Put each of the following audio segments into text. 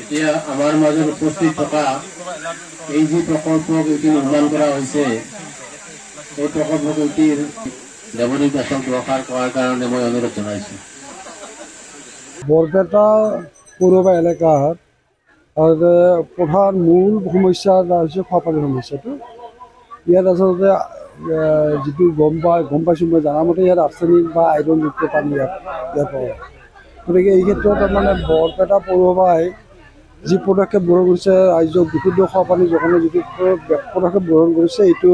এতিয়া আমাৰ মাজত উপস্থিত থকা এই যে প্ৰকল্পকেইটি নিৰ্মাণ কৰা হৈছে এই প্ৰকল্পকেইটিৰ দেৱনীত দাসক দুআষাৰ কোৱাৰ কাৰণে মই অনুৰোধ জনাইছোঁ। বৰপেটা পৌৰসভা এলেকাত প্ৰধান মূল সমস্যা এটা হৈছে খোৱাপানীৰ সমস্যাটো। ইয়াত আচলতে যিটো গম পাইছোঁ মই জানামতে ইয়াত আৰ্ছেনিক বা আইৰণযুক্ত পানী ইয়াত পায়। গতিকে এই ক্ষেত্ৰত তাৰমানে বৰপেটা পৌৰসভাই যি পদক্ষেপ গ্ৰহণ কৰিছে, ৰাইজক বিশুদ্ধ খোৱাপানী যোগানৰ যিটো পদক্ষেপ গ্ৰহণ কৰিছে, এইটো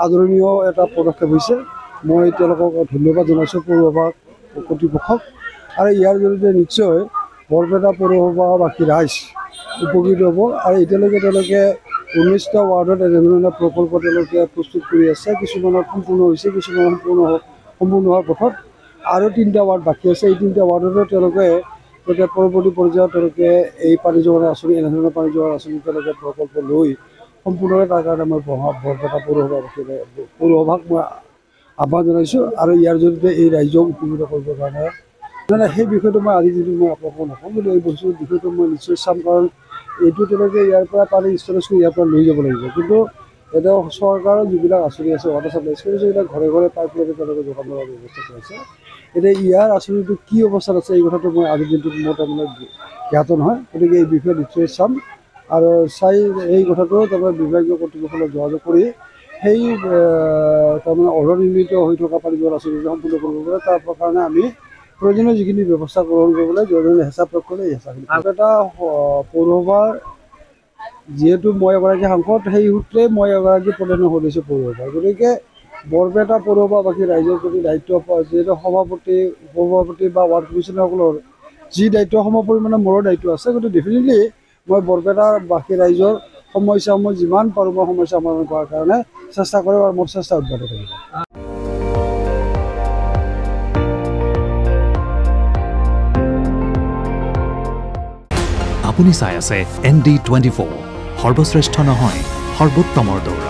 আদৰণীয় এটা পদক্ষেপ হৈছে। মই তেওঁলোকক ধন্যবাদ জনাইছোঁ পৌৰসভা কৰ্তৃপক্ষক। আৰু ইয়াৰ জৰিয়তে নিশ্চয় বৰপেটা পৌৰসভাবাসী ৰাইজ উপকৃত হ'ব। আৰু এতিয়ালৈকে তেওঁলোকে 19টা ৱাৰ্ডত এনেধৰণৰ প্ৰকল্প তেওঁলোকে প্ৰস্তুত কৰি আছে। কিছুমানত সম্পূৰ্ণ হৈছে, কিছুমান সম্পূৰ্ণ হোৱাৰ পথত। আৰু 3টা ৱাৰ্ড বাকী আছে। এই 3টা ৱাৰ্ডতো তেওঁলোকে পৰৱৰ্তী পৰ্যায়ত তেওঁলোকে এই পানী যোগানৰ আঁচনি, এনেধৰণৰ পানী যোগানৰ আঁচনি তেওঁলোকে প্ৰকল্প লৈ সম্পূৰ্ণভাৱে তাৰ কাৰণে মই বৰপেটা পৌৰসভাক মই আহ্বান জনাইছোঁ। আৰু ইয়াৰ জৰিয়তে এই ৰাইজক উপকৃত কৰিবৰ কাৰণে সেই বিষয়টো মই আজি যিটো মই আপোনালোকক নকওঁ, কিন্তু এই বস্তুৰ বিষয়টো মই নিশ্চয় চাম। কাৰণ এইটো তেওঁলোকে ইয়াৰ পৰা পানী ষ্টৰেজ কৰি ইয়াৰ পৰা লৈ যাব লাগিব। কিন্তু এতিয়া চৰকাৰৰ যিবিলাক আঁচনি আছে, ৱাটাৰ চাপ্লাই স্কিম, সেইবিলাক ঘৰে ঘৰে পাইপলাইনে তেওঁলোকে যোগান ধৰাৰ ব্যৱস্থা কৰিছে। এতিয়া ইয়াৰ আঁচনিটো কি অৱস্থাত আছে এই কথাটো মই আজিৰ দিনটোত মোৰ তাৰমানে জ্ঞাত নহয়। গতিকে এই বিষয়ে নিশ্চয় চাম আৰু চাই এই কথাটো তাৰমানে বিভাগীয় কৰ্তৃপক্ষৰ লগত যোগাযোগ কৰি সেই তাৰমানে অনিৰ্মিত হৈ থকা পানী যোগান আঁচনি সম্পূৰ্ণ কৰিব পাৰে। তাৰ কাৰণে আমি প্ৰয়োজনীয় যিখিনি ব্যৱস্থা গ্ৰহণ কৰিবলৈ জৰুৰী হেঁচা প্ৰয়োগ কৰিলে এই হেঁচাখিনি এটা পৌৰসভাৰ যিহেতু মই এগৰাকী সাংসদ, সেই সূত্ৰে মই এগৰাকী প্ৰধান সদস্য পৌৰসভাৰ। গতিকে বৰপেটা পৌৰসভাবাসী ৰাইজৰ প্ৰতি দায়িত্ব, যিহেতু সভাপতি, উপসভাপতি বা ৱাৰ্ড কমিশ্যনাৰসকলৰ যি দায়িত্ব সমপৰিমাণে মোৰো দায়িত্ব আছে। গতিকে ডেফিনেটলি মই বৰপেটাবাসী ৰাইজৰ সমস্যাসমূহ যিমান পাৰোঁ মই সমস্যা সমাধান কৰাৰ কাৰণে চেষ্টা কৰিম আৰু মোৰ চেষ্টা অব্যাহত থাকিব। আপুনি চাই আছে ND24, সৰ্বশ্ৰেষ্ঠ নহয় সৰ্বোত্তমৰ দৌৰ।